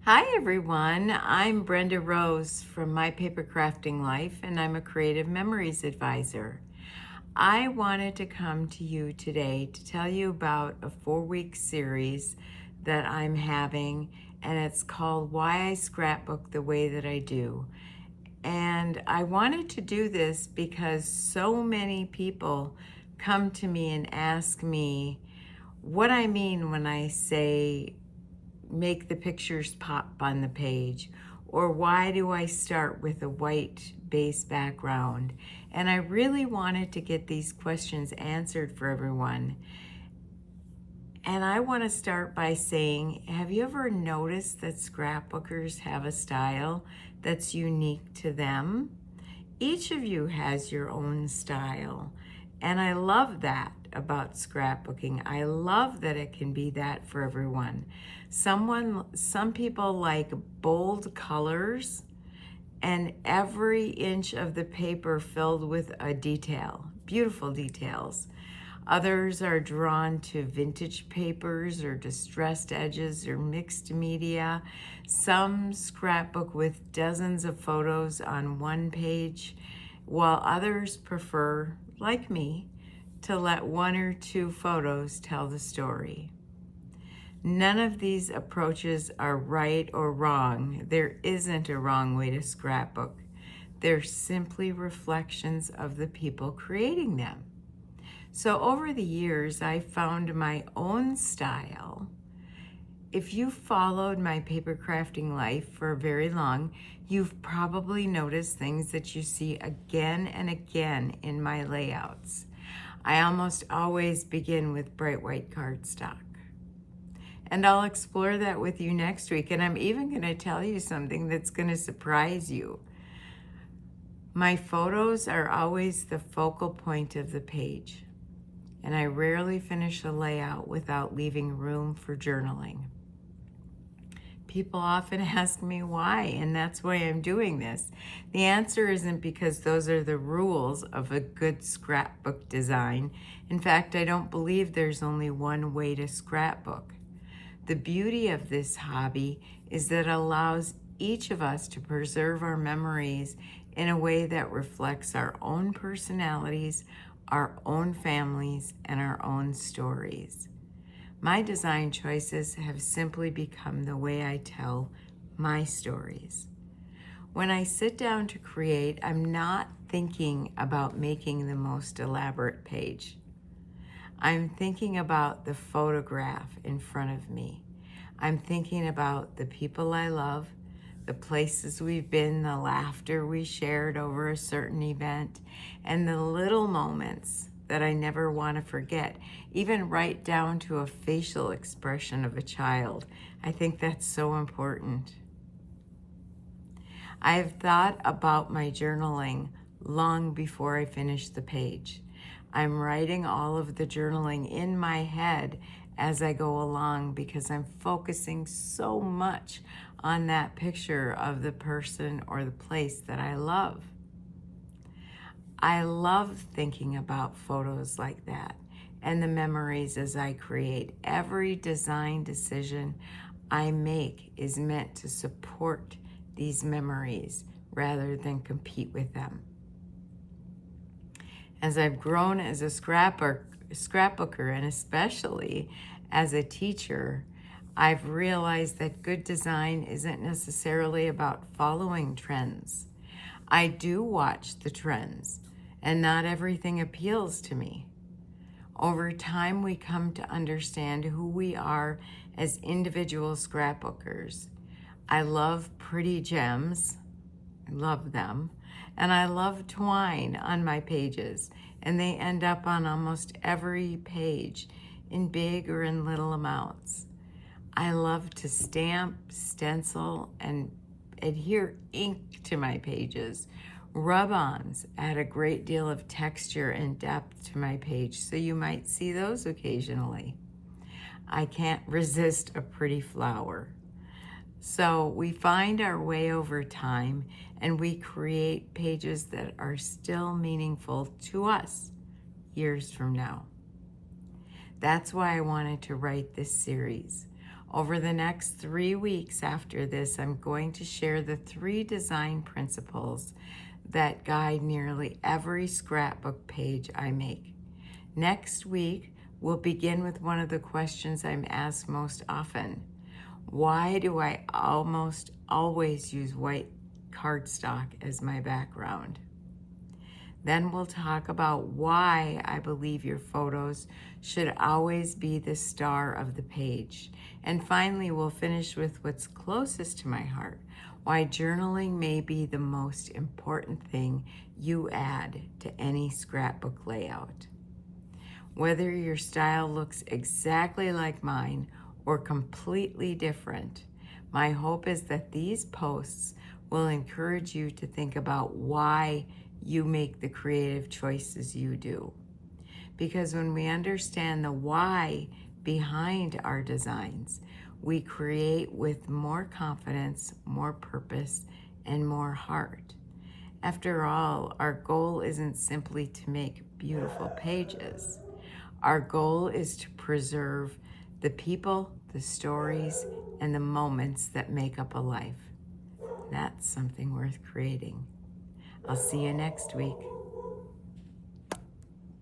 Hi everyone, I'm Brenda Rose from My Papercrafting Life, and I'm a Creative Memories Advisor. I wanted to come to you today to tell you about a 4-week series that I'm having, and it's called Why I Scrapbook the Way That I Do. And I wanted to do this because so many people come to me and ask me what I mean when I say make the pictures pop on the page, or why do I start with a white base background? And I really wanted to get these questions answered for everyone. And I want to start by saying, have you ever noticed that scrapbookers have a style that's unique to them? Each of you has your own style, and I love that about scrapbooking. I love that it can be that for everyone. Some people like bold colors and every inch of the paper filled with a detail, beautiful details. Others are drawn to vintage papers or distressed edges or mixed media. Some scrapbook with dozens of photos on one page, while others prefer, like me, to let one or two photos tell the story. None of these approaches are right or wrong. There isn't a wrong way to scrapbook. They're simply reflections of the people creating them. So over the years, I found my own style. If you followed My Papercrafting Life for very long, you've probably noticed things that you see again and again in my layouts. I almost always begin with bright white cardstock. And I'll explore that with you next week, and I'm even going to tell you something that's going to surprise you. My photos are always the focal point of the page, and I rarely finish a layout without leaving room for journaling. People often ask me why, and that's why I'm doing this. The answer isn't because those are the rules of a good scrapbook design. In fact, I don't believe there's only one way to scrapbook. The beauty of this hobby is that it allows each of us to preserve our memories in a way that reflects our own personalities, our own families, and our own stories. My design choices have simply become the way I tell my stories. When I sit down to create, I'm not thinking about making the most elaborate page. I'm thinking about the photograph in front of me. I'm thinking about the people I love, the places we've been, the laughter we shared over a certain event, and the little moments that I never want to forget, even right down to a facial expression of a child. I think that's so important. I've thought about my journaling long before I finish the page. I'm writing all of the journaling in my head as I go along because I'm focusing so much on that picture of the person or the place that I love. I love thinking about photos like that and the memories as I create. Every design decision I make is meant to support these memories rather than compete with them. As I've grown as a scrapbooker, and especially as a teacher, I've realized that good design isn't necessarily about following trends. I do watch the trends, and not everything appeals to me. Over time, we come to understand who we are as individual scrapbookers. I love pretty gems. I love them. And I love twine on my pages, and they end up on almost every page in big or in little amounts. I love to stamp, stencil, and adhere ink to my pages. Rub-ons add a great deal of texture and depth to my page, so you might see those occasionally. I can't resist a pretty flower. So we find our way over time, and we create pages that are still meaningful to us years from now. That's why I wanted to write this series. Over the next 3 weeks after this, I'm going to share the 3 design principles that guide nearly every scrapbook page I make. Next week, we'll begin with one of the questions I'm asked most often. Why do I almost always use white cardstock as my background? Then we'll talk about why I believe your photos should always be the star of the page. And finally, we'll finish with what's closest to my heart, why journaling may be the most important thing you add to any scrapbook layout. Whether your style looks exactly like mine or completely different, my hope is that these posts will encourage you to think about why you make the creative choices you do. Because when we understand the why behind our designs, we create with more confidence, more purpose, and more heart. After all, our goal isn't simply to make beautiful pages. Our goal is to preserve the people, the stories, and the moments that make up a life. That's something worth creating. I'll see you next week.